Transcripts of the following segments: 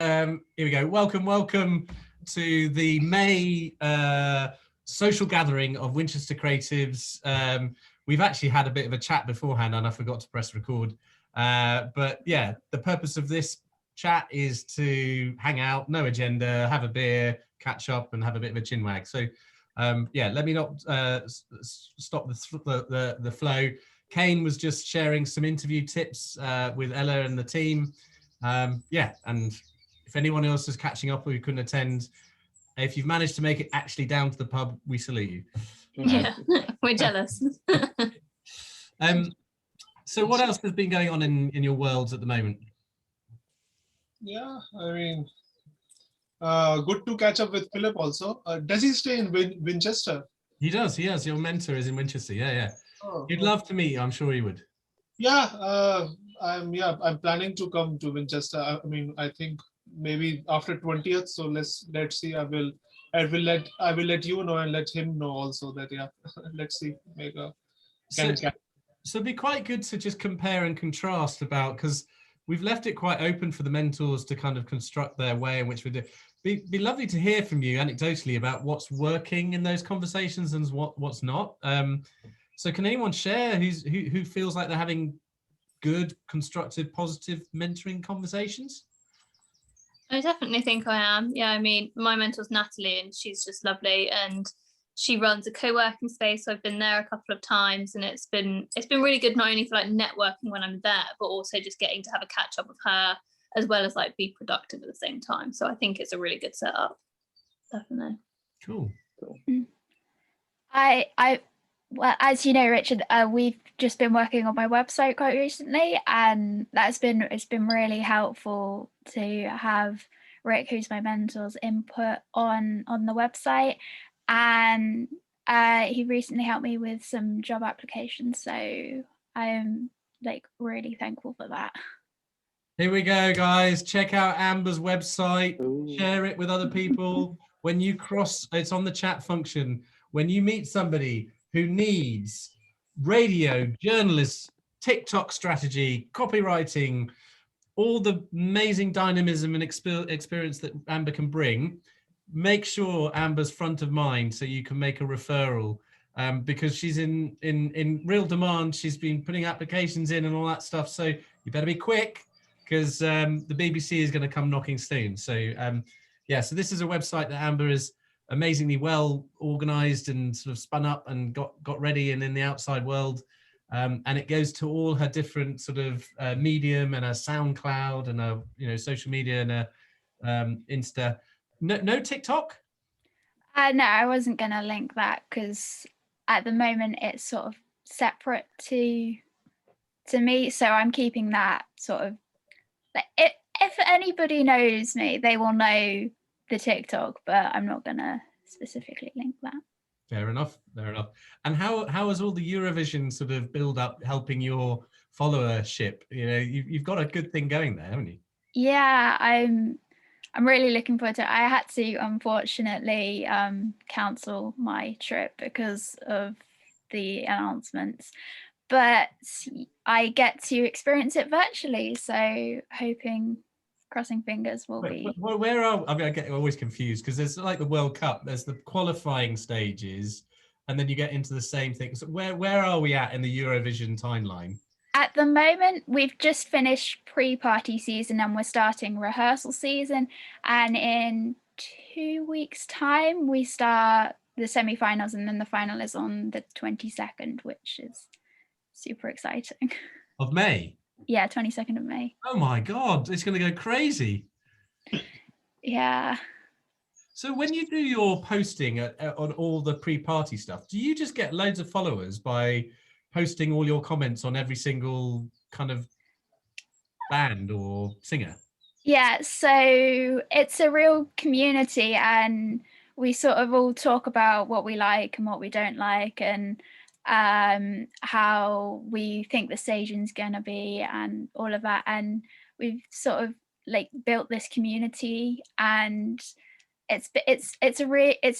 Here we go. Welcome to the May social gathering of Winchester Creatives. We've actually had a bit of a chat beforehand and I forgot to press record. But yeah, the purpose of this chat is to hang out, no agenda, have a beer, catch up and have a bit of a chinwag. So yeah, let me not stop the flow. Kane was just sharing some interview tips with Ella and the team. Yeah, and if anyone else is catching up or who couldn't attend, if you've managed to make it actually down to the pub, we salute you. Yeah, we're jealous. So what else has been going on in your worlds at the moment? Yeah, I mean, good to catch up with Philip also. Does he stay in Winchester? He does, he has. Your mentor is in Winchester, yeah. Oh, He'd love to meet you, I'm sure he would. Yeah, I'm planning to come to Winchester. I mean, I think maybe after 20th. So let's see. I will let you know and let him know also that let's see. So it'd be quite good to just compare and contrast about, because we've left it quite open for the mentors to kind of construct their way in which we do. Be lovely to hear from you anecdotally about what's working in those conversations and what's not. So can anyone share who feels like they're having good, constructive, positive mentoring conversations? I definitely think I am. Yeah, I mean, my mentor's Natalie and she's just lovely, and she runs a co-working space. So I've been there a couple of times and it's been really good, not only for like networking when I'm there, but also just getting to have a catch up with her as well as like be productive at the same time. So I think it's a really good setup. Definitely. Cool. Well, as you know, Richard, we've just been working on my website quite recently, and it's been really helpful to have Rick, who's my mentor's input on the website, and he recently helped me with some job applications, so I'm like really thankful for that. Here we go, guys. Check out Amber's website. Ooh. Share it with other people. When you it's on the chat function. When you meet somebody who needs radio, journalists, TikTok strategy, copywriting, all the amazing dynamism and experience that Amber can bring, make sure Amber's front of mind so you can make a referral, because she's in real demand. She's been putting applications in and all that stuff. So you better be quick, because the BBC is going to come knocking soon. So yeah, so this is a website that Amber is amazingly well organized and sort of spun up and got ready and in the outside world, and it goes to all her different sort of medium and her SoundCloud and her social media and her Insta. No TikTok? No, I wasn't gonna link that because at the moment it's sort of separate to me, so I'm keeping that sort of like, if anybody knows me, they will know the TikTok, but I'm not gonna specifically link that. Fair enough. And how has all the Eurovision sort of build up helping your followership? You've got a good thing going there, haven't you? Yeah, I'm really looking forward to it. I had to unfortunately cancel my trip because of the announcements, but I get to experience it virtually, so crossing fingers will be. Well, where are I get always confused because there's like the World Cup, there's the qualifying stages, and then you get into the same thing. So where are we at in the Eurovision timeline? At the moment, we've just finished pre-party season and we're starting rehearsal season. And in 2 weeks' time, we start the semi-finals, and then the final is on the 22nd, which is super exciting. Of May? Yeah, 22nd of May. Oh my God, it's going to go crazy. Yeah. So when you do your posting on all the pre-party stuff, do you just get loads of followers by posting all your comments on every single kind of band or singer? Yeah, so it's a real community and we sort of all talk about what we like and what we don't like, and how we think the staging's going to be and all of that. And we've sort of like built this community, and it's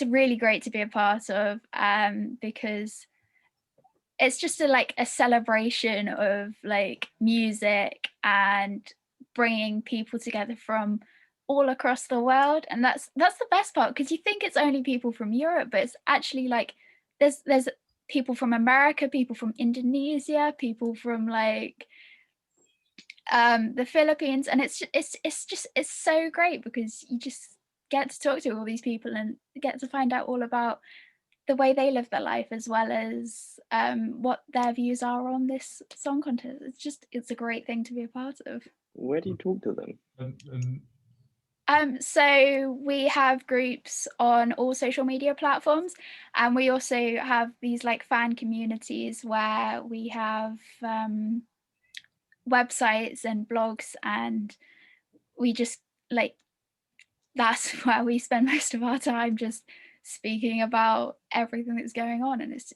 really great to be a part of, because it's just a celebration of like music and bringing people together from all across the world, and that's the best part, because you think it's only people from Europe, but it's actually like there's people from America, people from Indonesia, people from like the Philippines, and it's so great because you just get to talk to all these people and get to find out all about the way they live their life, as well as what their views are on this song contest. It's a great thing to be a part of. Where do you talk to them? So we have groups on all social media platforms, and we also have these like fan communities where we have websites and blogs, and we just like, that's where we spend most of our time, just speaking about everything that's going on, and it's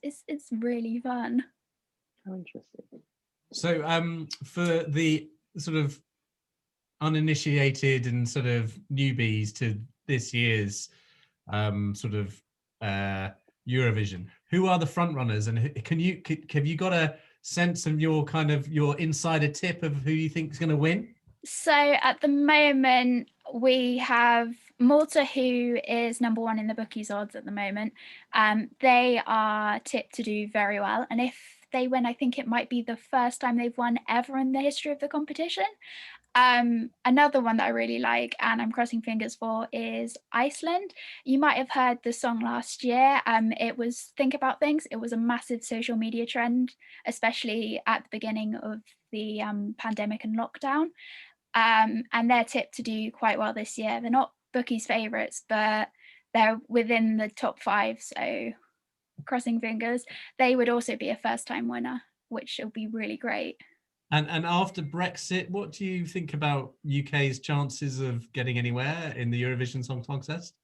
really fun. How interesting. So for the sort of uninitiated and sort of newbies to this year's sort of Eurovision, who are the front runners, and have you got a sense of your insider tip of who you think is going to win? So at the moment we have Malta, who is number one in the bookies odds at the moment. They are tipped to do very well, and if they win, I think it might be the first time they've won ever in the history of the competition. Another one that I really like, and I'm crossing fingers for, is Iceland. You might have heard the song last year. It was Think About Things. It was a massive social media trend, especially at the beginning of the pandemic and lockdown. And they're tipped to do quite well this year. They're not bookies' favourites, but they're within the top 5, so crossing fingers. They would also be a first-time winner, which will be really great. And after Brexit, what do you think about UK's chances of getting anywhere in the Eurovision Song Contest?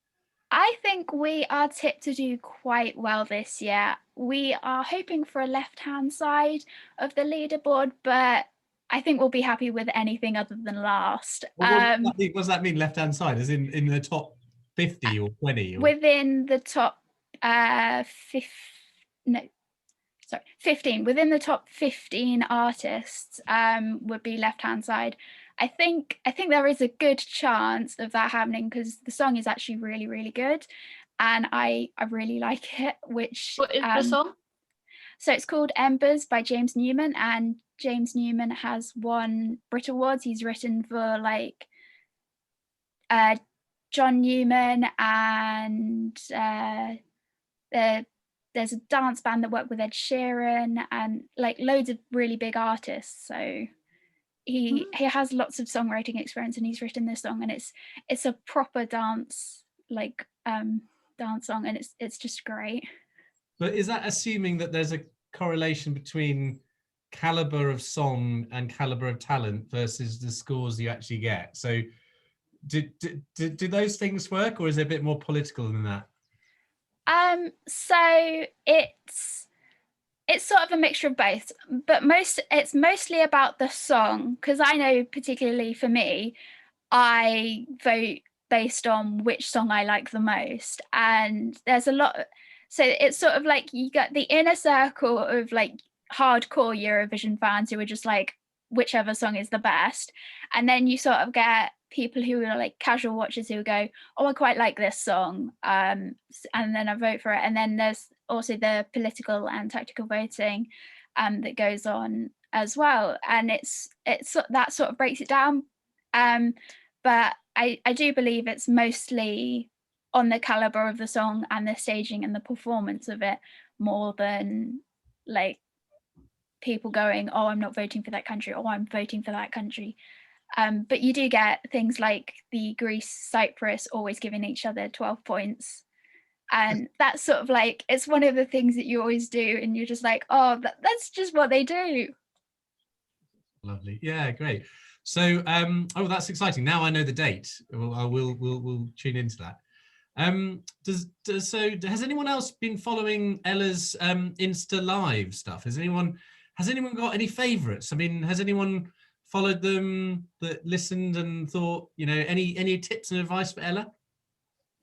I think we are tipped to do quite well this year. We are hoping for a left-hand side of the leaderboard, but I think we'll be happy with anything other than last. What does that mean, left-hand side? As in the top 50 or 20? Or? Within the top 15. Within the top 15 artists would be left-hand side. I think there is a good chance of that happening because the song is actually really, really good, and I really like it. Which what is the song? So it's called Embers by James Newman, and James Newman has won Brit Awards. He's written for like John Newman, and there's a dance band that worked with Ed Sheeran, and like loads of really big artists. So he has lots of songwriting experience, and he's written this song, and it's a proper dance song, and it's just great. But is that assuming that there's a correlation between caliber of song and caliber of talent versus the scores you actually get? So do those things work, or is it a bit more political than that? So it's sort of a mixture of both, but it's mostly about the song, because I know particularly for me, I vote based on which song I like the most, and there's a lot. So it's sort of like you got the inner circle of like hardcore Eurovision fans who are just like whichever song is the best, and then you sort of get people who are like casual watchers who go, oh, I quite like this song, and then I vote for it. And then there's also the political and tactical voting that goes on as well, and it's that sort of breaks it down, but I do believe it's mostly on the caliber of the song and the staging and the performance of it, more than like people going, oh, I'm not voting for that country, or I'm voting for that country. But you do get things like the Greece-Cyprus always giving each other 12 points. And that's sort of like, it's one of the things that you always do, and you're just like, oh, that's just what they do. Lovely. Yeah, great. So, oh, that's exciting. Now I know the date. We'll tune into that. So has anyone else been following Ella's Insta Live stuff? Has anyone got any favorites? I mean, has anyone followed them, that listened and thought, you know, any tips and advice for Ella?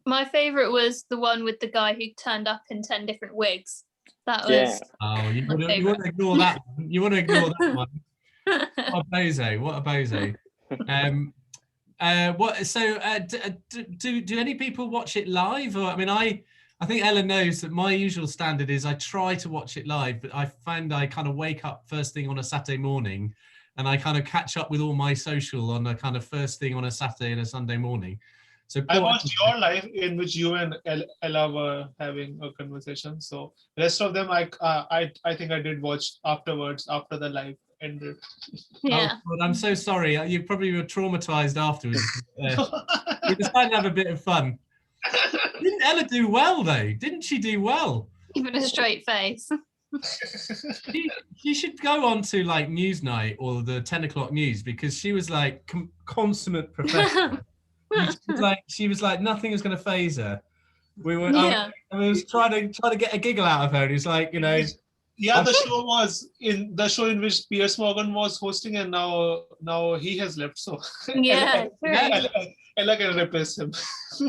My favorite was the one with the guy who turned up in 10 different wigs. That was Oh, you want to ignore that one. You want to ignore that one. What a bozo. What? So, do any people watch it live? Or I mean, I think Ella knows that my usual standard is I try to watch it live, but I find I kind of wake up first thing on a Saturday morning, and I kind of catch up with all my social on a kind of first thing on a Saturday and a Sunday morning. So I watched your live in which you and Ella were having a conversation. So rest of them, I think I did watch afterwards after the live ended. Yeah. Oh, God, I'm so sorry. You probably were traumatized afterwards. We decided to have a bit of fun. Didn't Ella do well though? Didn't she do well? Even a straight face. She should go on to like Newsnight or the 10 o'clock news, because she was like consummate professional. She was like nothing is going to phase her. We were Yeah. I was trying to get a giggle out of her, and it's like, you know. Yeah, the show in which Piers Morgan was hosting, and now he has left. So Yeah. Ella can replace him.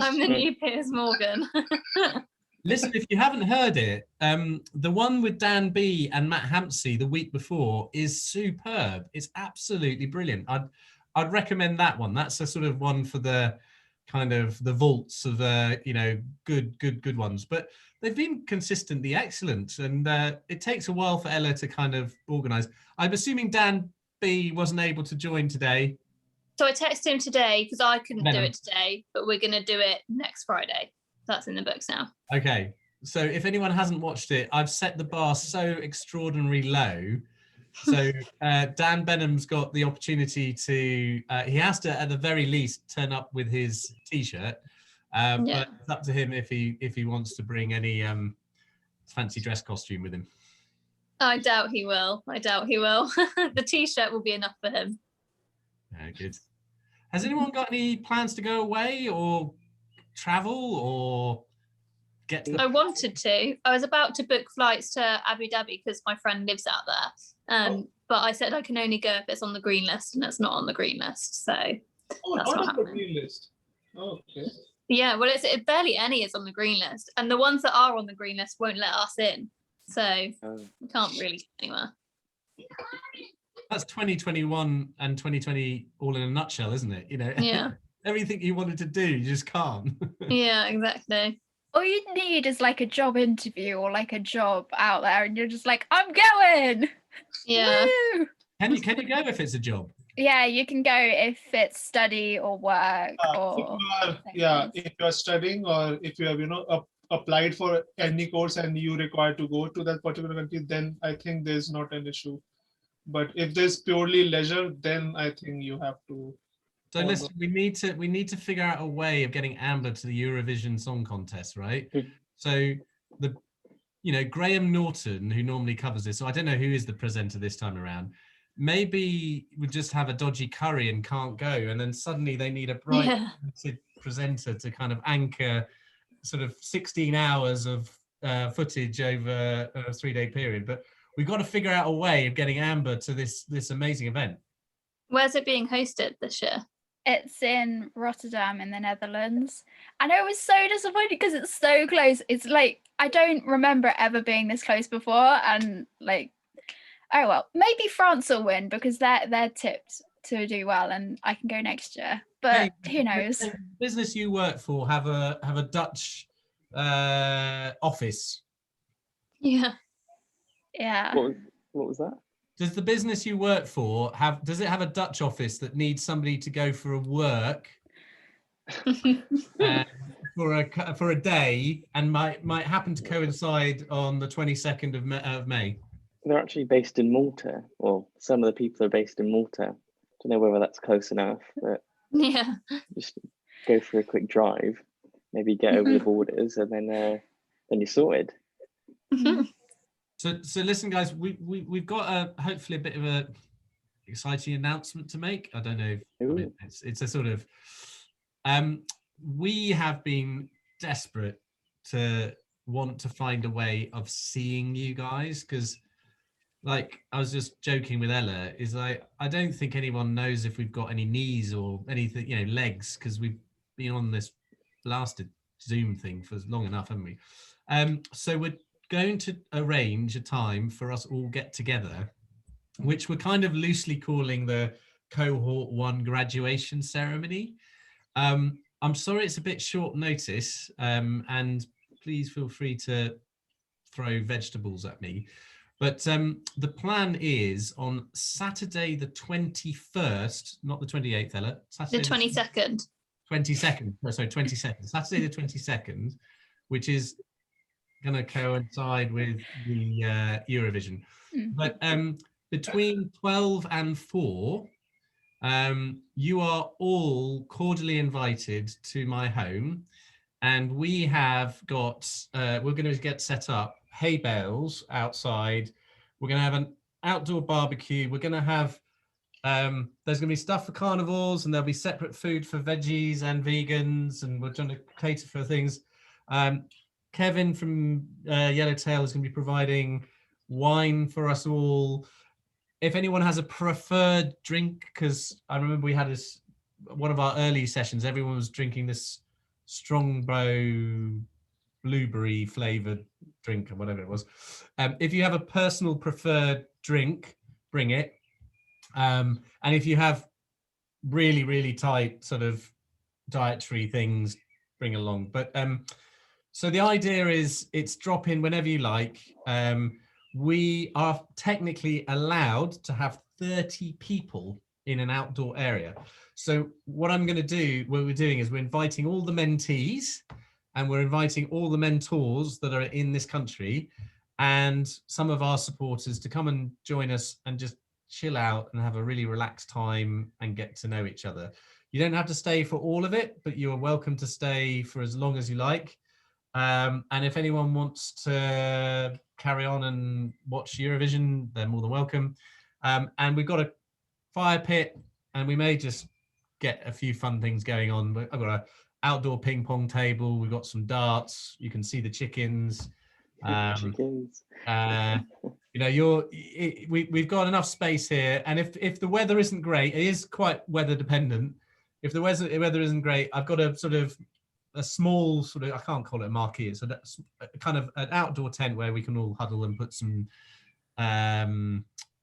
I'm the new Piers Morgan. Listen, if you haven't heard it, the one with Dan B and Matt Hampsey the week before is superb. It's absolutely brilliant. I'd recommend that one. That's a sort of one for the kind of the vaults of good ones. But they've been consistently excellent, and it takes a while for Ella to kind of organise. I'm assuming Dan B wasn't able to join today. So I texted him today because I couldn't do Benham. it today, but we're going to do it next Friday. That's in the books now. Okay, so if anyone hasn't watched it, I've set the bar so extraordinarily low. So Dan Benham's got the opportunity to, he has to at the very least turn up with his t-shirt, but it's up to him if he wants to bring any fancy dress costume with him. I doubt he will. The t-shirt will be enough for him. Yeah, good. Has anyone got any plans to go away or travel or get to I wanted to. I was about to book flights to Abu Dhabi because my friend lives out there. But I said I can only go if it's on the green list, and it's not on the green list. So that's not on the happening. green list. Okay. Yeah, well, it barely any is on the green list, and the ones that are on the green list won't let us in. So we can't really get anywhere. That's 2021 and 2020 all in a nutshell, isn't it? You know, Yeah. Everything you wanted to do, you just can't. Yeah, exactly. All you need is like a job interview or like a job out there, and you're just like, I'm going. Yeah. Woo! Can you go if it's a job? Yeah, you can go if it's study or work or If you are studying or if you have applied for any course and you require to go to that particular country, then I think there's not an issue. But if there's purely leisure, then I think you have to. So listen, we need to figure out a way of getting Amber to the Eurovision Song Contest, right? So Graham Norton, who normally covers this, so I don't know who is the presenter this time around. Maybe we just have a dodgy curry and can't go, and then suddenly they need a bright presenter to kind of anchor sort of 16 hours of footage over a 3-day period. But we've got to figure out a way of getting Amber to this amazing event. Where's it being hosted this year? It's in Rotterdam in the Netherlands. And I was so disappointed because it's so close. It's like, I don't remember ever being this close before. And like, oh well, maybe France will win because they're tipped to do well and I can go next year. But who knows? The business you work for have a Dutch office. Yeah. Yeah. What was that? Does the business you work for does it have a Dutch office that needs somebody to go for a work for a day and might happen to coincide on the 22nd of May? They're actually based in Malta, or some of the people are based in Malta. Don't know whether that's close enough, but yeah, just go for a quick drive, maybe get over the borders, and then you're sorted. So listen, guys, we've got hopefully a bit of a exciting announcement to make. I don't know. It's a sort of we have been desperate to want to find a way of seeing you guys, because like I was just joking with Ella, is I don't think anyone knows if we've got any knees or anything, legs, because we've been on this blasted Zoom thing for long enough, haven't we? So we're going to arrange a time for us all get together, which we're kind of loosely calling the Cohort 1 graduation ceremony. I'm sorry it's a bit short notice, and please feel free to throw vegetables at me. But the plan is on Saturday the 21st, not the 28th, Ella. Saturday The 22nd. 22nd. No, sorry, 22nd. Saturday the 22nd, which is going to coincide with the Eurovision. But between 12 and 4, you are all cordially invited to my home, and we have got we're going to get set up hay bales outside. We're going to have an outdoor barbecue. We're going to have there's going to be stuff for carnivores, and there'll be separate food for veggies and vegans, and we're trying to cater for things. Kevin from Yellowtail is going to be providing wine for us all. If anyone has a preferred drink, because I remember we had this one of our early sessions, everyone was drinking this Strongbow blueberry flavored drink or whatever it was. If you have a personal preferred drink, bring it. And if you have really, really tight sort of dietary things, bring along. But so the idea is it's drop in whenever you like. We are technically allowed to have 30 people in an outdoor area. So what I'm going to do, what we're doing is we're inviting all the mentees and we're inviting all the mentors that are in this country and some of our supporters to come and join us and just chill out and have a really relaxed time and get to know each other. You don't have to stay for all of it, but you're welcome to stay for as long as you like. And if anyone wants to carry on and watch Eurovision, they're more than welcome. And we've got a fire pit, and we may just get a few fun things going on. I've got an outdoor ping pong table. We've got some darts. You can see the chickens. Chickens. You know, we've got enough space here. And if the weather isn't great, it is quite weather dependent. If the weather isn't great, I've got a sort of a small sort of, I can't call it a marquee, it's a kind of an outdoor tent where we can all huddle and put some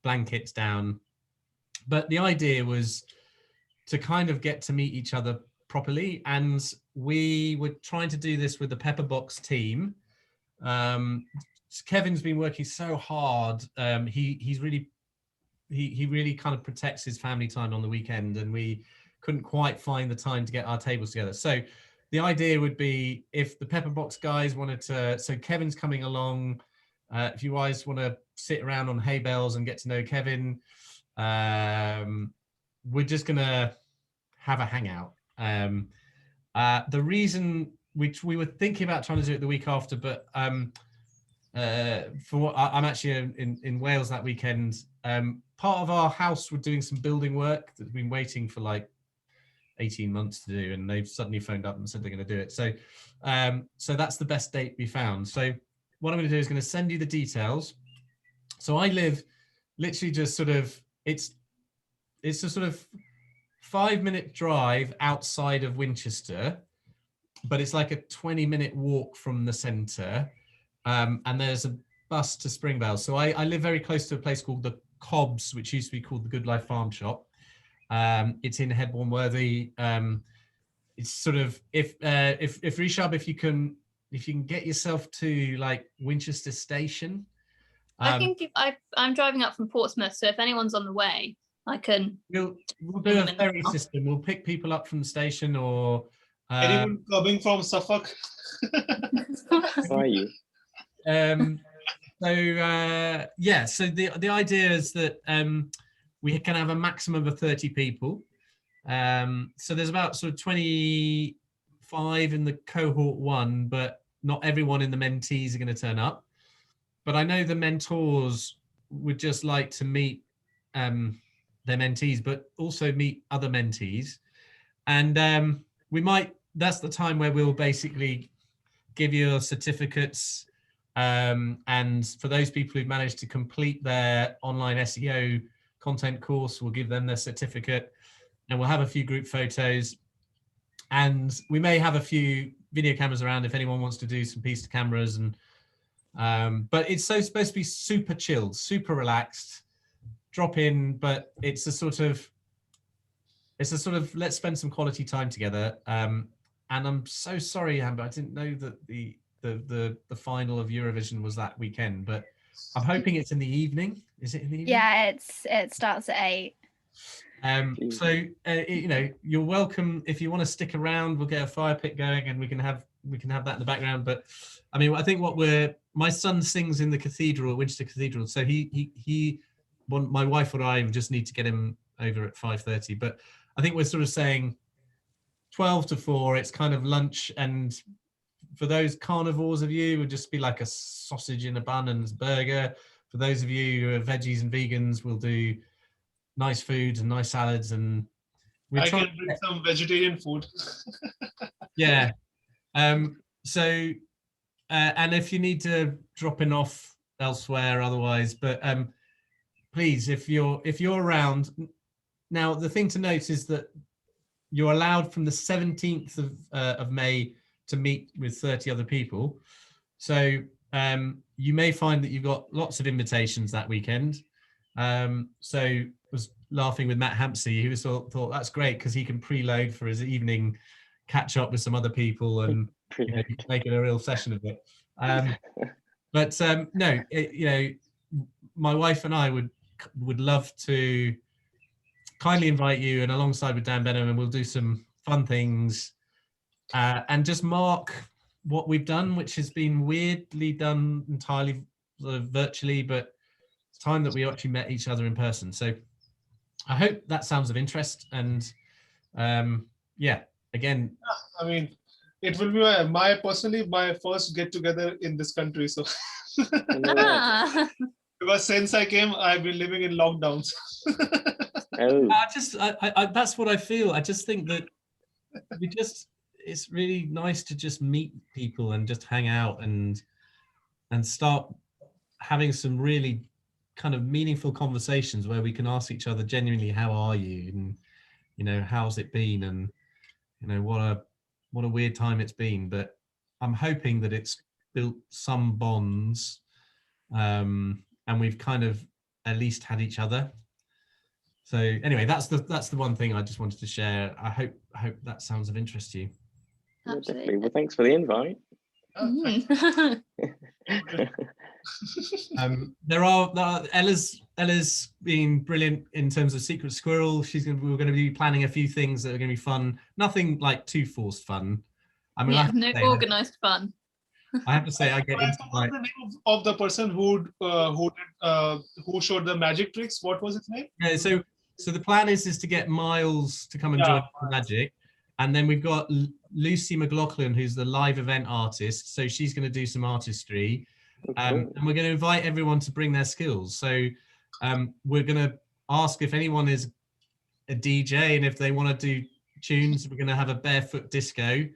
blankets down. But the idea was to kind of get to meet each other properly, and we were trying to do this with the Pepperbox team. Kevin's been working so hard. He really kind of protects his family time on the weekend, and we couldn't quite find the time to get our tables together. So the idea would be if the Pepperbox guys wanted to, so Kevin's coming along. If you guys want to sit around on hay bales and get to know Kevin, we're just going to have a hangout. The reason which we were thinking about trying to do it the week after, but for what I'm actually in Wales that weekend, part of our house we're doing some building work that's been waiting for like 18 months to do, and they've suddenly phoned up and said they're going to do it. So so that's the best date we found. So what I'm going to do is going to send you the details. So I live literally just sort of, it's a sort of 5-minute drive outside of Winchester, but it's like a 20-minute walk from the centre. And there's a bus to Springvale. So I live very close to a place called the Cobbs, which used to be called the Good Life Farm Shop. It's in Headbourne Worthy. It's sort of, if Rishab, if you can get yourself to like Winchester Station. I think if I'm driving up from Portsmouth, so if anyone's on the way, I can. We'll do a ferry system. We'll pick people up from the station, or anyone coming from Suffolk. How are you? So yeah, so the idea is that we can have a maximum of 30 people. So there's about sort of 25 in the cohort 1, but not everyone in the mentees are going to turn up. But I know the mentors would just like to meet their mentees, but also meet other mentees. And we might, that's the time where we'll basically give you certificates. And for those people who've managed to complete their online SEO content course, we'll give them their certificate, and we'll have a few group photos. And we may have a few video cameras around if anyone wants to do some piece to cameras. And but it's supposed to be super chilled, super relaxed, drop in, but it's a sort of it's a sort of let's spend some quality time together. And I'm so sorry, Amber, I didn't know that the final of Eurovision was that weekend, but I'm hoping it's in the evening. Is it in the evening? Yeah, it starts at 8. So you know, you're welcome if you want to stick around. We'll get a fire pit going, and we can have that in the background. But I mean, I think my son sings in the cathedral, Winchester Cathedral. So my wife and I just need to get him over at 5:30. But I think we're sort of saying 12 to 4. It's kind of lunch, and for those carnivores of you, it would just be like a sausage in a bun and a burger. For those of you who are veggies and vegans, we'll do nice foods and nice salads, and I can bring some vegetarian food. Yeah. So and if you need to drop in off elsewhere otherwise, but please, if you're around now, the thing to note is that you're allowed from the 17th of May to meet with 30 other people. So you may find that you've got lots of invitations that weekend. So I was laughing with Matt Hampsey, who thought that's great because he can preload for his evening catch up with some other people and make it a real session of it. But no, my wife and I would love to kindly invite you, and alongside with Dan Benham, and we'll do some fun things and just mark what we've done, which has been weirdly done entirely sort of virtually, but it's time that we actually met each other in person. So I hope that sounds of interest. And yeah, again, I mean, it will be my first get together in this country. So because since I came, I've been living in lockdowns. I that's what I feel. I just think that it's really nice to just meet people and just hang out and start having some really kind of meaningful conversations where we can ask each other genuinely, how are you, and you know, how's it been, and you know, what a weird time it's been. But I'm hoping that it's built some bonds, and we've kind of at least had each other. So anyway, that's the one thing I just wanted to share. I hope that sounds of interest to you. Definitely. Well, thanks for the invite. There are Ella's been brilliant in terms of Secret Squirrel. We're going to be planning a few things that are going to be fun. Nothing like too forced fun. I mean, yeah, no organized fun. I have to say, I get into the name of the person who showed the magic tricks. What was his name? Yeah, so the plan is to get Miles to come and join the magic, and then we've got Lucy McLaughlin, who's the live event artist. So she's going to do some artistry, and we're going to invite everyone to bring their skills. So we're going to ask if anyone is a DJ, and if they want to do tunes, we're going to have a barefoot disco.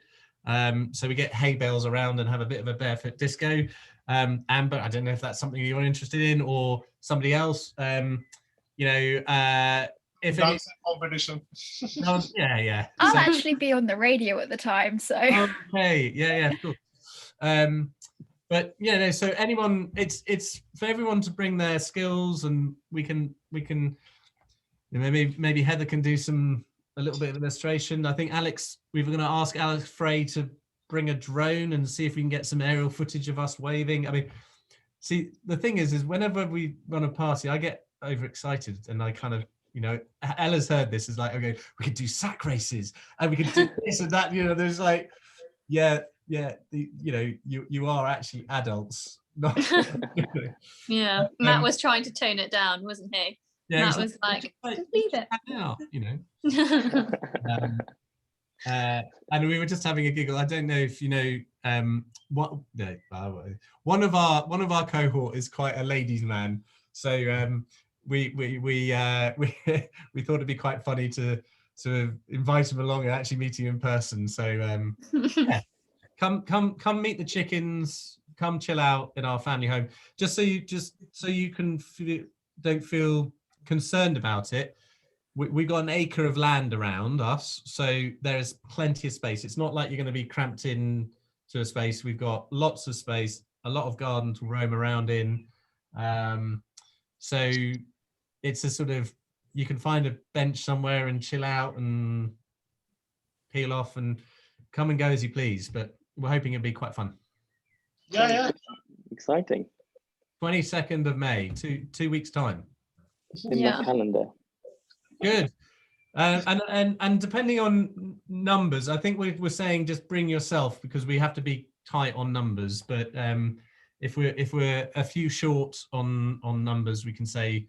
So we get hay bales around and have a bit of a barefoot disco. Amber, I don't know if that's something you're interested in, or somebody else. If dancing competition. Yeah. I'll actually be on the radio at the time, so okay, yeah, cool. But yeah, no, so anyone, it's for everyone to bring their skills, and we can maybe Heather can do a little bit of illustration. I think we were going to ask Alex Frey to bring a drone and see if we can get some aerial footage of us waving. I mean, see, the thing is whenever we run a party, I get overexcited, and I kind of, Ella's heard this, is like, okay, we could do sack races and we could do this and that, there's like, you are actually adults. Yeah, Matt was trying to tone it down, wasn't he? Yeah, Matt was like, just leave it. Now, and we were just having a giggle. I don't know if you know one of our cohort is quite a ladies' man, so we thought it'd be quite funny to invite him along and actually meet you in person. So yeah, come meet the chickens, come chill out in our family home, just so you can don't feel concerned about it. We've got an acre of land around us, so there's plenty of space. It's not like you're going to be cramped in to a space. We've got lots of space, a lot of garden to roam around in. So it's a sort of you can find a bench somewhere and chill out and peel off and come and go as you please. But we're hoping it'll be quite fun. Yeah. Exciting. 22nd of May, two weeks time. In my calendar. Good. And depending on numbers, I think we're saying just bring yourself, because we have to be tight on numbers. But if we're a few short on numbers, we can say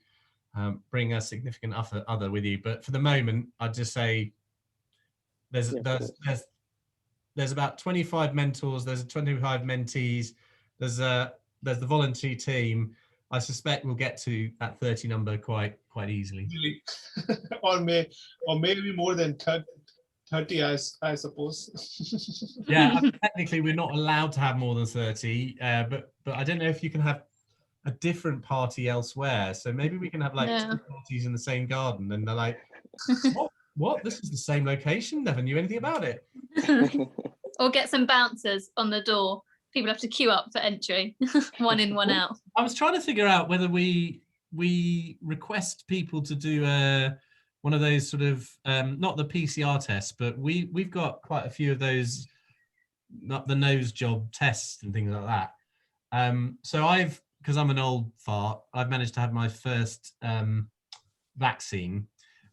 bring a significant other with you. But for the moment, I'd just say there's about 25 mentors, there's 25 mentees, there's the volunteer team. I suspect we'll get to that 30 number quite easily. or maybe more than 30, I suppose. Yeah, technically we're not allowed to have more than 30, but I don't know if you can have a different party elsewhere. So maybe we can have like 2 parties in the same garden, and they're like, what? This is the same location? Never knew anything about it. Or get some bouncers on the door. People have to queue up for entry. One in, one out. I was trying to figure out whether we request people to do one of those sort of not the PCR tests, but we've got quite a few of those, not the nose job tests and things like that. So because I'm an old fart, I've managed to have my first vaccine,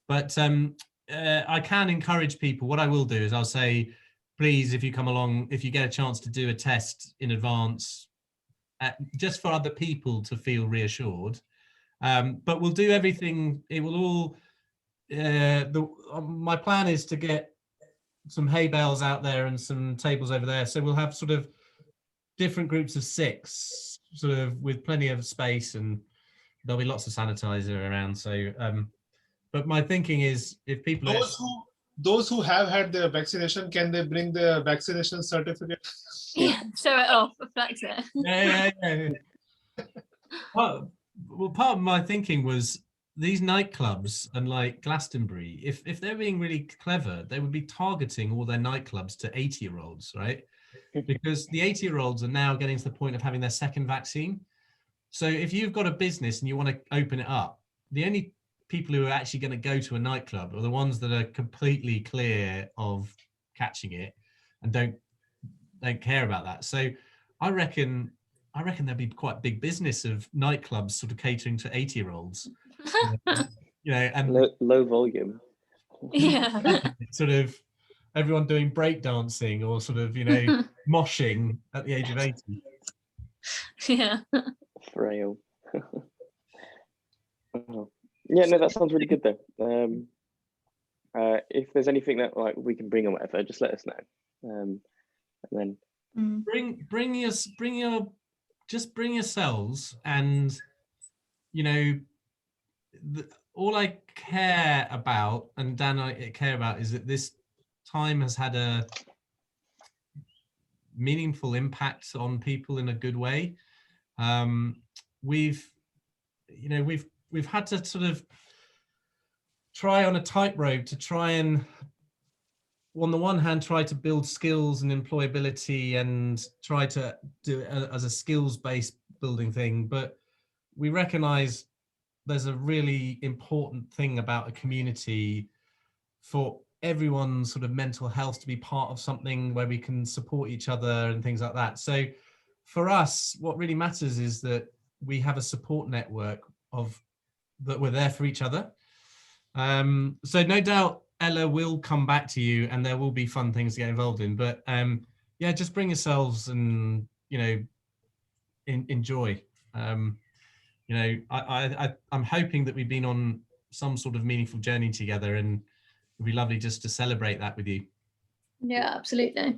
but I can encourage people. What I will do is I'll say, please, if you come along, if you get a chance to do a test in advance, just for other people to feel reassured. But we'll do everything. It will all. My plan is to get some hay bales out there and some tables over there. So we'll have sort of different groups of 6, sort of with plenty of space, and there'll be lots of sanitizer around. So, but my thinking is, if people those who have had their vaccination, can they bring their vaccination certificate? Yeah, show it off, flex it. Yeah. Well, part of my thinking was these nightclubs and like Glastonbury, if they're being really clever, they would be targeting all their nightclubs to 80-year-olds, right? Because the 80-year-olds are now getting to the point of having their second vaccine. So if you've got a business and you want to open it up, the only people who are actually going to go to a nightclub are the ones that are completely clear of catching it and don't care about that. So I reckon there'd be quite big business of nightclubs sort of catering to 80-year-olds. And low volume. Yeah. Sort of everyone doing break dancing or sort of, moshing at the age of 80. Yeah. Frail. Yeah, no, that sounds really good though. If there's anything that like we can bring or whatever, just let us know. And then bring yourselves, and all I care about, and Dan I care about, is that this time has had a meaningful impact on people in a good way. We've had to sort of try on a tightrope to try and, on the one hand, try to build skills and employability and try to do it as a skills-based building thing. But we recognize there's a really important thing about a community for everyone's sort of mental health to be part of something where we can support each other and things like that. So for us, what really matters is that we have a support network that we're there for each other. So no doubt Ella will come back to you and there will be fun things to get involved in, but just bring yourselves and enjoy. I'm hoping that we've been on some sort of meaningful journey together, and it'd be lovely just to celebrate that with you. Yeah, absolutely.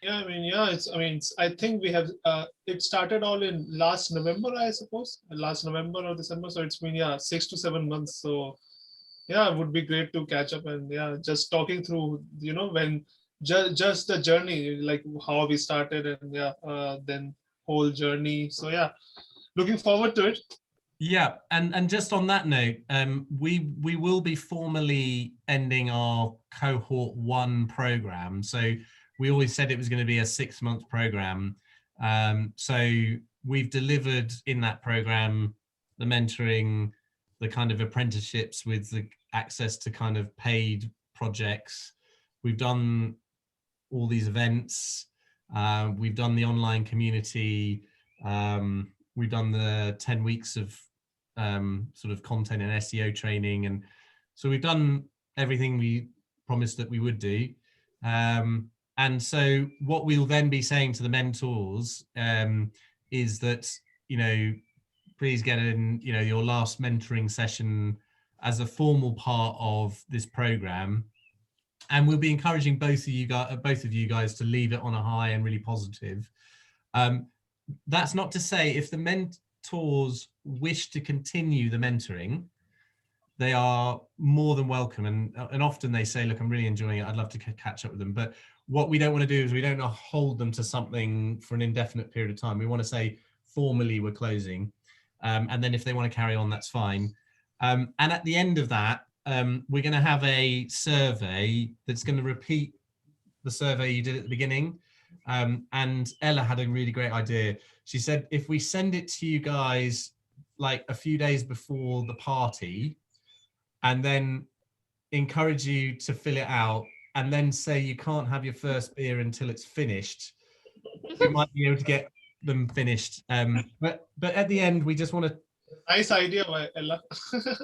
Yeah, I think we have, it started all in last November, I suppose, last November or December. So it's been, 6 to 7 months. So yeah, it would be great to catch up and just talking through, when just the journey, like how we started and then whole journey. So yeah, looking forward to it. Yeah, and just on that note, we will be formally ending our Cohort 1 program. So we always said it was going to be a 6-month program. So we've delivered in that program the mentoring, the kind of apprenticeships with the access to kind of paid projects. We've done all these events. We've done the online community. We've done the 10 weeks of sort of content and SEO training. And so we've done everything we promised that we would do. And so what we'll then be saying to the mentors is that, please get in, your last mentoring session as a formal part of this program. And we'll be encouraging both of you guys to leave it on a high and really positive. That's not to say if the mentors wish to continue the mentoring, they are more than welcome. And often they say, look, I'm really enjoying it. I'd love to catch up with them. But what we don't want to do is we don't want to hold them to something for an indefinite period of time. We want to say formally we're closing. And then if they want to carry on, that's fine. And at the end of that, we're going to have a survey that's going to repeat the survey you did at the beginning. And Ella had a really great idea. She said, if we send it to you guys like a few days before the party, and then encourage you to fill it out, and then say you can't have your first beer until it's finished, we might be able to get them finished. But at the end, we just want to. Nice idea, Ella.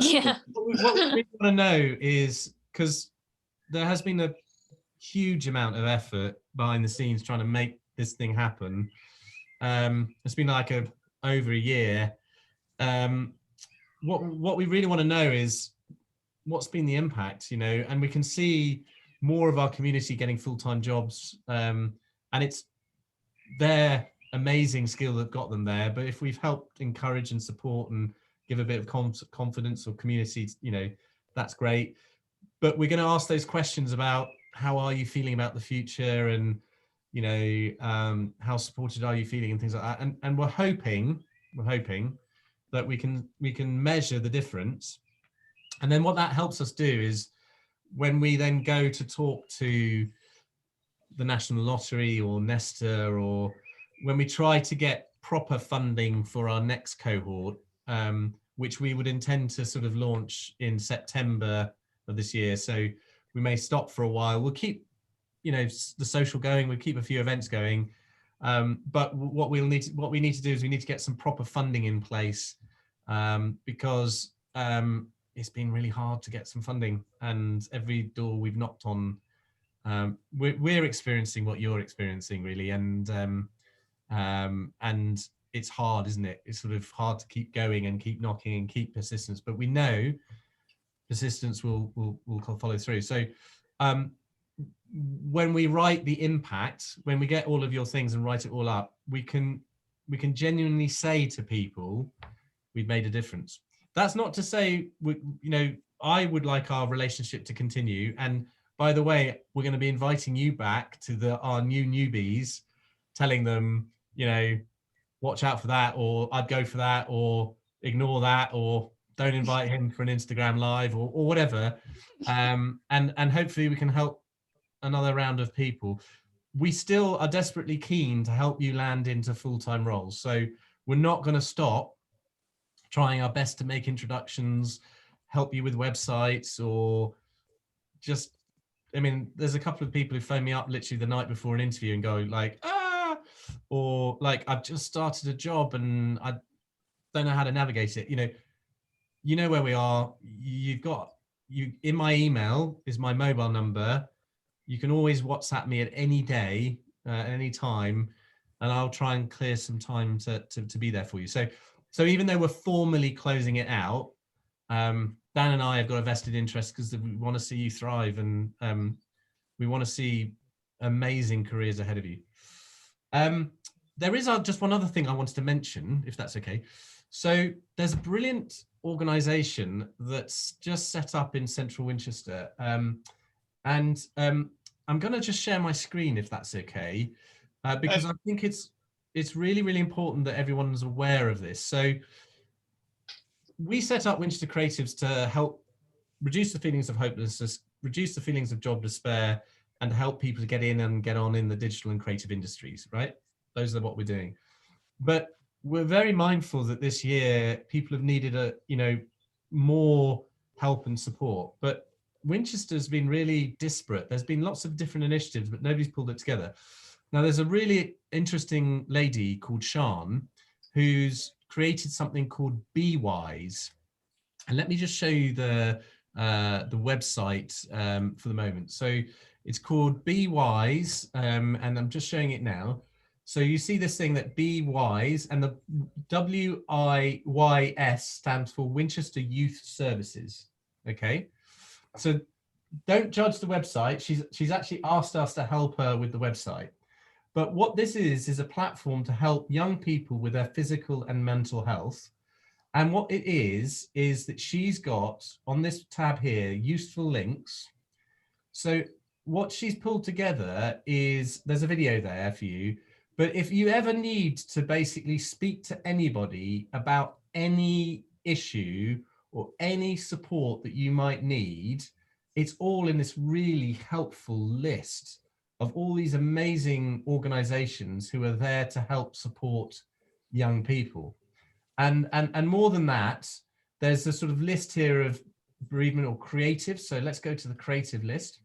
Yeah. What we really want to know is, because there has been a huge amount of effort behind the scenes trying to make this thing happen. It's been like over a year. What we really want to know is what's been the impact, and we can see more of our community getting full-time jobs, and it's their amazing skill that got them there. But if we've helped encourage and support and give a bit of confidence or community, that's great. But we're going to ask those questions about how are you feeling about the future, and how supported are you feeling, and things like that. And we're hoping that we can measure the difference. And then what that helps us do is when we then go to talk to the National Lottery or Nesta, or when we try to get proper funding for our next cohort, which we would intend to sort of launch in September of this year. So we may stop for a while. We'll keep, the social going. We'll keep a few events going. But what we need to do is we need to get some proper funding in place, because it's been really hard to get some funding, and every door we've knocked on, we're experiencing what you're experiencing, really, and it's hard, isn't it? It's sort of hard to keep going and keep knocking and keep persistence, but we know persistence will follow through. So when we write the impact, when we get all of your things and write it all up, we can genuinely say to people, we've made a difference. That's not to say, I would like our relationship to continue. And by the way, we're going to be inviting you back to our new newbies, telling them, watch out for that, or I'd go for that, or ignore that, or don't invite him for an Instagram live, or whatever. And hopefully we can help another round of people. We still are desperately keen to help you land into full-time roles. So we're not going to stop trying our best to make introductions, help you with websites, or just, there's a couple of people who phone me up literally the night before an interview and go like, or like, I've just started a job and I don't know how to navigate it. You know where we are. In my email is my mobile number. You can always WhatsApp me at any day, at any time, and I'll try and clear some time to be there for you. So even though we're formally closing it out, Dan and I have got a vested interest because we want to see you thrive, and we want to see amazing careers ahead of you. There is just one other thing I wanted to mention, if that's okay. So there's a brilliant organization that's just set up in central Winchester. And I'm going to just share my screen, if that's okay, because I think it's really, really important that everyone's aware of this. So we set up Winchester Creatives to help reduce the feelings of hopelessness, reduce the feelings of job despair, and help people to get in and get on in the digital and creative industries, right? Those are what we're doing. But we're very mindful that this year people have needed more help and support. But Winchester's been really disparate. There's been lots of different initiatives, but nobody's pulled it together. Now, there's a really interesting lady called Sian who's created something called Be Wise. And let me just show you the website for the moment. So it's called Be Wise, and I'm just showing it now. So you see this thing that Be Wise, and the WIYS stands for Winchester Youth Services. Okay, so don't judge the website. She's actually asked us to help her with the website. But what this is a platform to help young people with their physical and mental health. And what it is that she's got on this tab here, useful links. So what she's pulled together is, there's a video there for you, but if you ever need to basically speak to anybody about any issue or any support that you might need, it's all in this really helpful list of all these amazing organizations who are there to help support young people. And more than that, there's a sort of list here of bereavement or creative. So let's go to the creative list.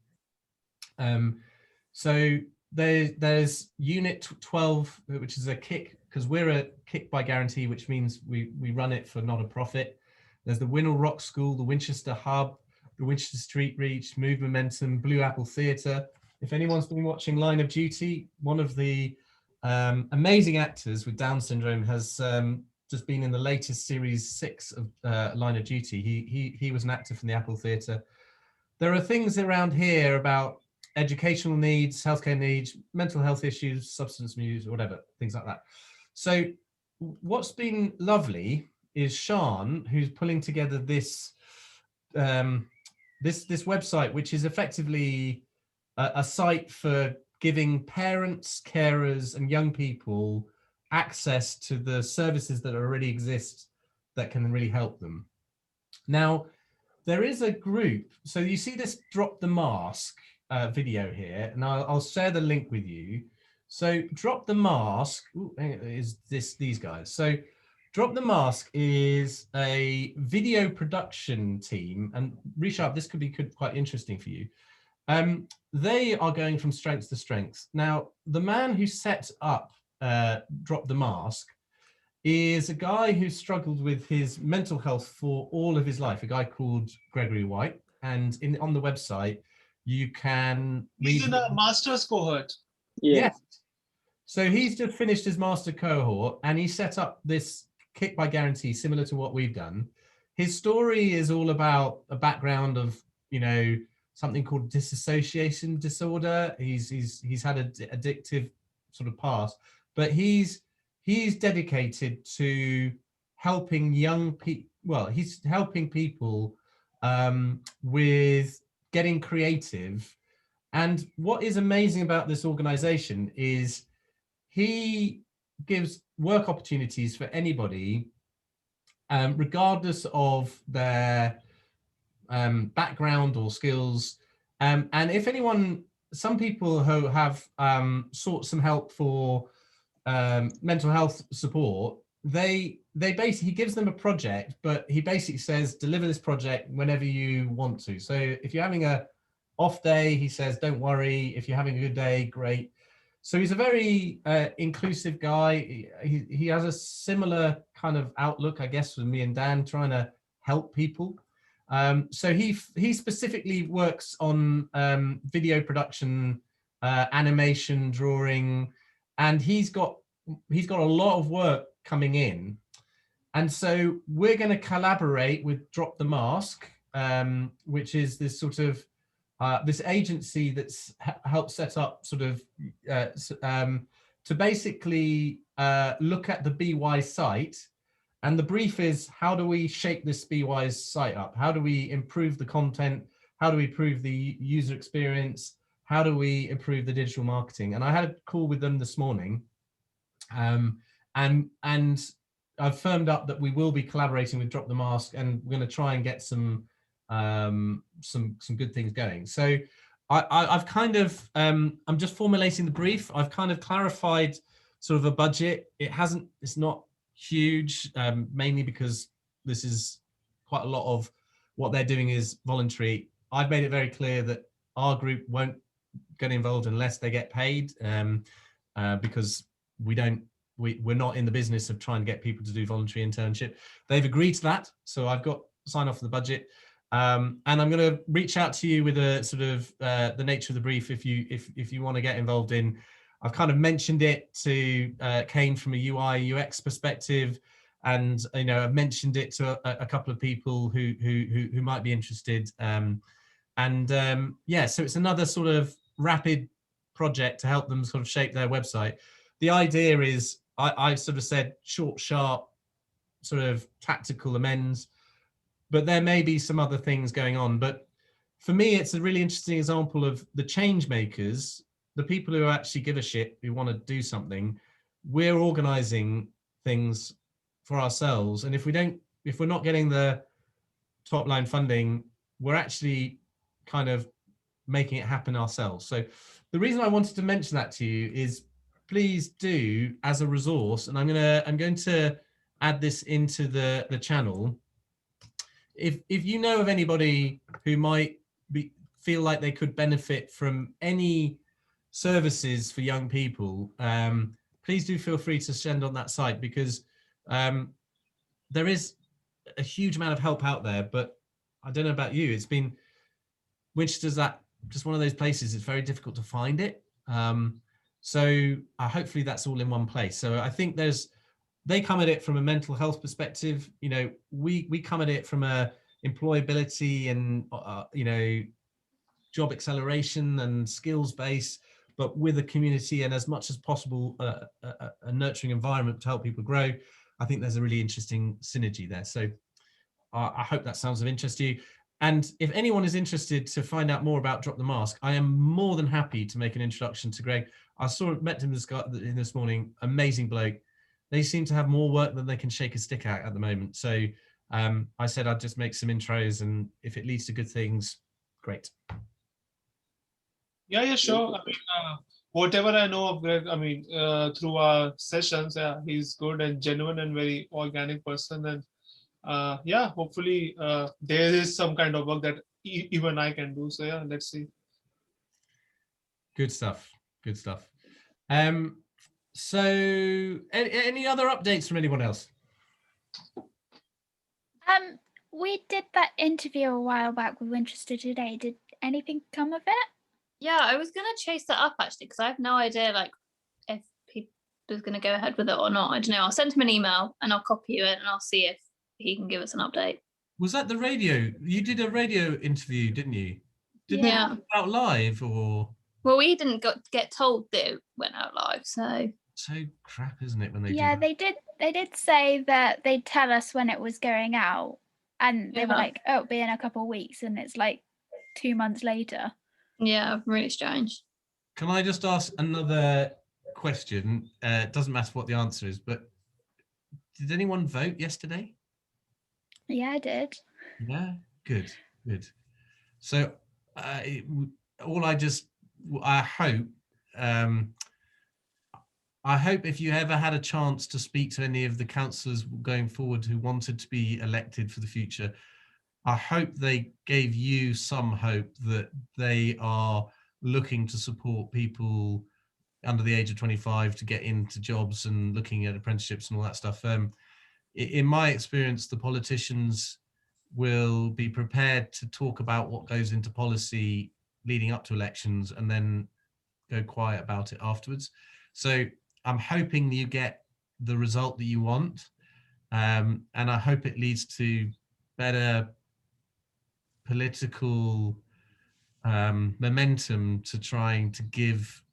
So there's Unit 12, which is a kick, because we're a kick by guarantee, which means we run it for not a profit. There's the Winnell Rock School, the Winchester Hub, the Winchester Street Reach, Move Momentum, Blue Apple Theatre. If anyone's been watching Line of Duty, one of the amazing actors with Down syndrome has just been in the latest series 6 of Line of Duty. He was an actor from the Apple Theatre. There are things around here about educational needs, healthcare needs, mental health issues, substance misuse, or whatever, things like that. So what's been lovely is Sian, who's pulling together this this website, which is effectively a site for giving parents, carers, and young people access to the services that already exist that can really help them. Now, there is a group. So you see this Drop the Mask video here, and I'll share the link with you. So Drop the Mask is these guys. So Drop the Mask is a video production team, and Rishabh, this could be quite interesting for you. They are going from strength to strength. Now, the man who set up Drop the Mask is a guy who struggled with his mental health for all of his life, a guy called Gregory White. And on the website, you can read. He's in a master's cohort. Yeah. So he's just finished his master cohort, and he set up this kick by guarantee, similar to what we've done. His story is all about a background of, you know, something called dissociation disorder. He's had an addictive sort of past, but he's dedicated to helping young people. Well, he's helping people with getting creative. And what is amazing about this organization is he gives work opportunities for anybody, regardless of their background or skills. And if anyone, some people who have sought some help for mental health support, he gives them a project, but he basically says, deliver this project whenever you want to. So if you're having a off day, he says, don't worry. If you're having a good day, great. So he's a very inclusive guy. He has a similar kind of outlook, I guess, with me and Dan, trying to help people. So he specifically works on video production, animation, drawing, and he's got a lot of work coming in. And so we're going to collaborate with Drop the Mask, which is this sort of this agency that's helped set up sort of to basically look at the Be Wise site. And the brief is, how do we shape this Be Wise site up? How do we improve the content? How do we improve the user experience? How do we improve the digital marketing? And I had a call with them this morning, and I've firmed up that we will be collaborating with Drop the Mask, and we're going to try and get some good things going. So I've kind of I'm just formulating the brief. I've kind of clarified sort of a budget. It's not huge, mainly because this is quite a lot of what they're doing is voluntary. I've made it very clear that our group won't get involved unless they get paid, because we're not in the business of trying to get people to do voluntary internship. They've agreed to that, so I've got sign off for the budget, and I'm going to reach out to you with a sort of the nature of the brief if you want to get involved in. I've kind of mentioned it to Kane from a UI UX perspective, and I've mentioned it to a couple of people who might be interested, yeah, so it's another sort of rapid project to help them sort of shape their website. The idea is I sort of said short, sharp, sort of tactical amends, but there may be some other things going on. But for me, it's a really interesting example of the change makers, the people who actually give a shit, who want to do something. We're organizing things for ourselves, and if we're not getting the top line funding, we're actually kind of making it happen ourselves. So the reason I wanted to mention that to you is, please do, as a resource, and I'm going to add this into the channel. If you know of anybody who might feel like they could benefit from any services for young people, please do feel free to send on that site, because there is a huge amount of help out there. But I don't know about you, it's been Winchester's that just one of those places, it's very difficult to find it. So hopefully that's all in one place. So I think they come at it from a mental health perspective. We come at it from a employability and job acceleration and skills base, but with a community and as much as possible a nurturing environment to help people grow. I think there's a really interesting synergy there. So I hope that sounds of interest to you. And if anyone is interested to find out more about Drop the Mask, I am more than happy to make an introduction to Greg. I met him this morning, amazing bloke. They seem to have more work than they can shake a stick at the moment. So I said I'd just make some intros, and if it leads to good things, great. Yeah, sure. I mean, whatever I know of Greg, I mean, through our sessions, yeah, he's good and genuine and very organic person. And yeah, hopefully there is some kind of work that even I can do. So yeah, let's see. Good stuff. So any other updates from anyone else? We did that interview a while back with Winchester Today. Did anything come of it? Yeah, I was gonna chase that up actually, because I have no idea like if he was gonna go ahead with it or not. I don't know. I'll send him an email and I'll copy you it, and I'll see if he can give us an update. Was that the radio? You did a radio interview, didn't you? Didn't it come out live, or? Well, we didn't get told that it went out live, so crap, isn't it, when they Yeah, do that? They did say that they'd tell us when it was going out, and they were like, "Oh, it'll be in a couple of weeks," and it's like 2 months later. Yeah, really strange. Can I just ask another question? It doesn't matter what the answer is, but did anyone vote yesterday? Yeah, I did. Yeah, good. So I hope if you ever had a chance to speak to any of the councillors going forward who wanted to be elected for the future, I hope they gave you some hope that they are looking to support people under the age of 25 to get into jobs and looking at apprenticeships and all that stuff. In my experience, the politicians will be prepared to talk about what goes into policy leading up to elections and then go quiet about it afterwards. So I'm hoping you get the result that you want, and I hope it leads to better political momentum to trying to give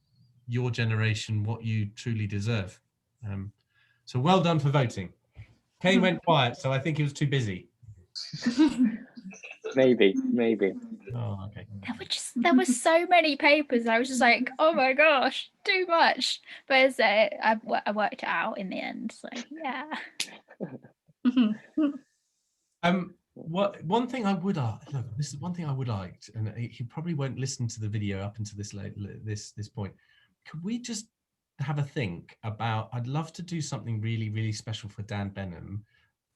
your generation what you truly deserve. So well done for voting. Kane went quiet, so I think he was too busy. Maybe. Oh, okay. There were so many papers. I was just like, oh my gosh, too much. But I worked it out in the end. So yeah. One thing I would this is one thing I would like, and he probably won't listen to the video up until this point. Could we just have a think about? I'd love to do something really, really special for Dan Benham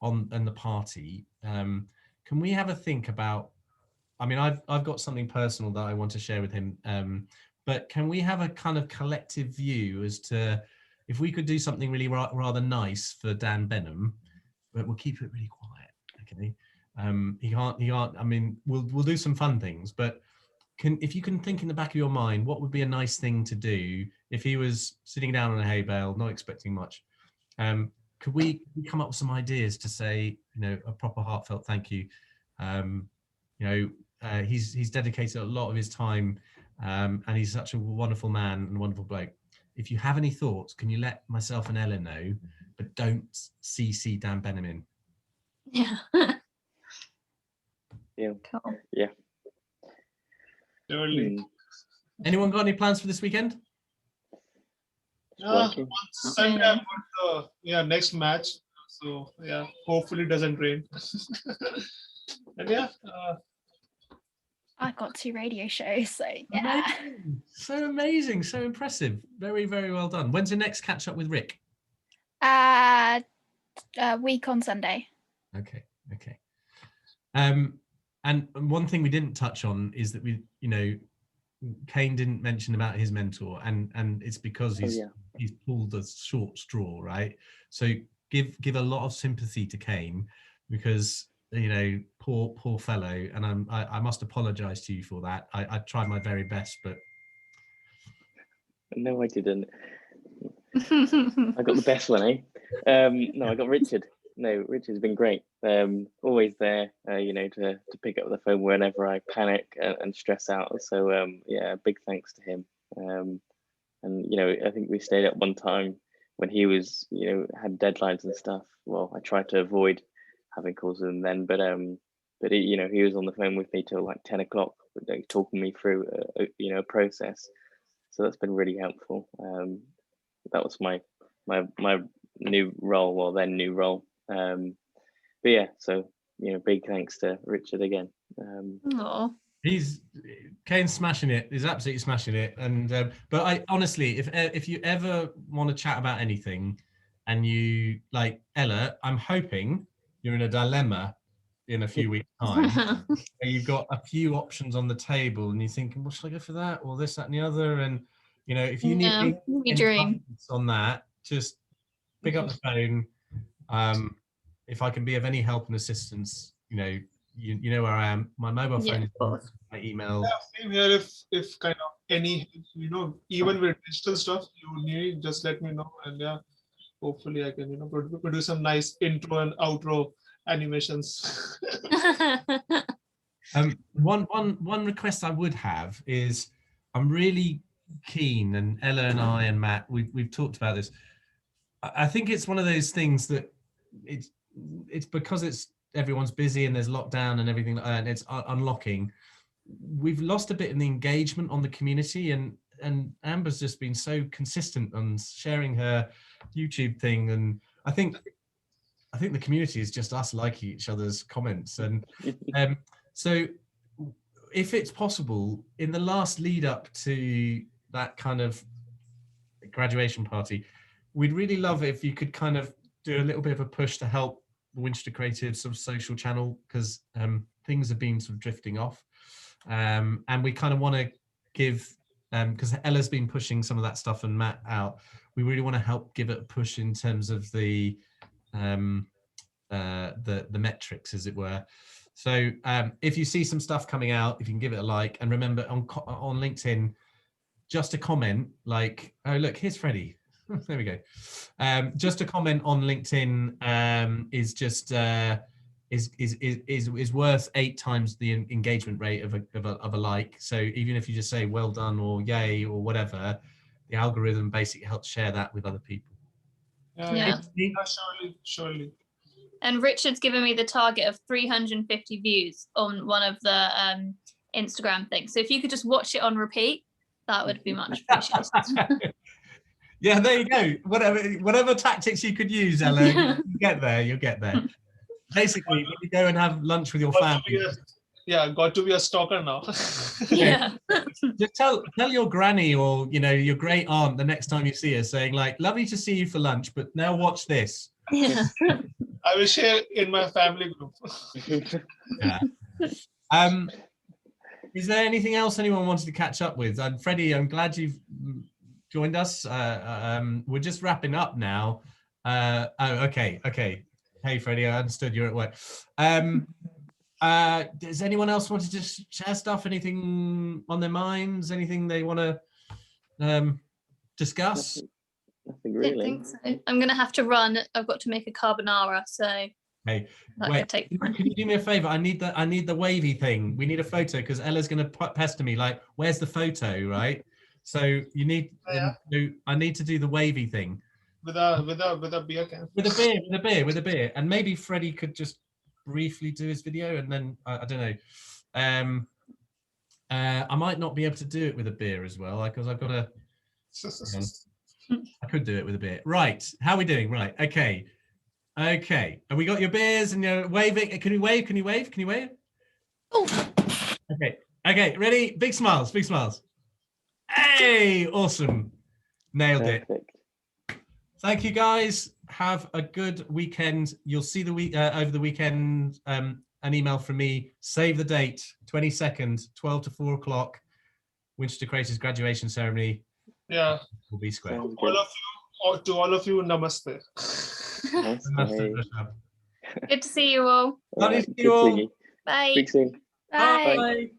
and the party. can we have a think about, I mean, I've got something personal that I want to share with him, but can we have a kind of collective view as to if we could do something really rather nice for Dan Benham, but we'll keep it really quiet, okay? He can't, I mean, we'll do some fun things, but if you can think in the back of your mind, what would be a nice thing to do if he was sitting down on a hay bale, not expecting much? Could we come up with some ideas to say, you know, a proper heartfelt thank you? You know, he's dedicated a lot of his time, and he's such a wonderful man and wonderful bloke. If you have any thoughts, can you let myself and Ella know, but don't CC Dan Benham in? Yeah. Yeah. Cool. Yeah. Surely. Anyone got any plans for this weekend? Working. On Sunday I've got the next match. So yeah, hopefully it doesn't rain. And yeah, I've got 2 radio shows, so yeah. Amazing. So amazing, so impressive. Very, very well done. When's the next catch up with Rick? A week on Sunday. Okay. And one thing we didn't touch on is that we, you know, Kane didn't mention about his mentor, and it's because he's pulled the short straw, right? So give a lot of sympathy to Kane, because, you know, poor fellow, and I must apologize to you for that. I tried my very best, but No, I didn't. I got the best one, eh? No, I got Richard. No, Richard's been great. Always there, you know, to pick up the phone whenever I panic and stress out. So yeah, big thanks to him. And you know, I think we stayed up one time when he was, you know, had deadlines and stuff. Well, I tried to avoid having calls with him then, but he, you know, he was on the phone with me till like 10 o'clock, like, talking me through you know, a process. So that's been really helpful. That was my new role, well, then new role. But yeah, so, you know, big thanks to Richard again. Kane's smashing it. He's absolutely smashing it. And but I honestly, if you ever want to chat about anything, and you like, Ella, I'm hoping you're in a dilemma in a few weeks' time. Where you've got a few options on the table, and you're thinking, well, should I go for that or this, that, and the other? And you know, if you need any guidance on that, just pick up the phone. If I can be of any help and assistance, you know, you know where I am. My mobile phone is my email. Yeah, same here. If kind of any, you know, even with digital stuff you need, just let me know, and yeah, hopefully I can, you know, produce some nice intro and outro animations. One request I would have is, I'm really keen, and Ella and I and Matt, we've talked about this. I think it's one of those things that it's because everyone's busy and there's lockdown and everything, and it's unlocking. We've lost a bit in the engagement on the community, and Amber's just been so consistent on sharing her YouTube thing, and I think the community is just us liking each other's comments, and so if it's possible, in the last lead up to that kind of graduation party, we'd really love it if you could kind of do a little bit of a push to help the Winchester Creatives sort of social channel, because things have been sort of drifting off, and we kind of want to give, because Ella's been pushing some of that stuff and Matt out, we really want to help give it a push in terms of the metrics, as it were. So if you see some stuff coming out, if you can give it a like, and remember on LinkedIn, just a comment like, oh look, here's Freddie. There we go. Just a comment on LinkedIn is just is worth 8 times the engagement rate of a like. So even if you just say well done or yay or whatever, the algorithm basically helps share that with other people. Yeah. Surely. And Richard's given me the target of 350 views on one of the Instagram things. So if you could just watch it on repeat, that would be much appreciated. Yeah, there you go. Whatever tactics you could use, Ella, you'll get there. Basically, when you go and have lunch with your family. Got to be a stalker now. Yeah. Just tell your granny or, you know, your great aunt the next time you see her, saying like, lovely to see you for lunch, but now watch this. Yeah. I will share in my family group. Yeah. Is there anything else anyone wanted to catch up with? And Freddie, I'm glad you've joined us. We're just wrapping up now. Oh, okay. Hey, Freddie, I understood you're at work. Does anyone else want to just share stuff? Anything on their minds? Anything they want to discuss? Nothing I really. don't think so. I'm gonna have to run. I've got to make a carbonara, so Hey, that wait, could take. can you do me a favor? I need the wavy thing. We need a photo because Ella's going to pester me like, where's the photo, right? So you need, I need to do the wavy thing. With a beer can. With a beer. And maybe Freddie could just briefly do his video and then, I don't know. I might not be able to do it with a beer as well, because I've got to, I could do it with a beer. Right, how are we doing? Right, okay. Okay, have we got your beers and you're waving? Can you wave? Can you wave? Can you wave? Oh. Okay, ready? Big smiles, big smiles. Hey, awesome. Nailed it. Thank you guys. Have a good weekend. You'll see the week over the weekend an email from me. Save the date, 22nd, 12 to 4 o'clock. Winchester Creatives graduation ceremony. Yeah. Will be square. To all of you, namaste. Namaste. Good to see you all. Lovely to see you all. Bye. Speak soon. Bye. Bye.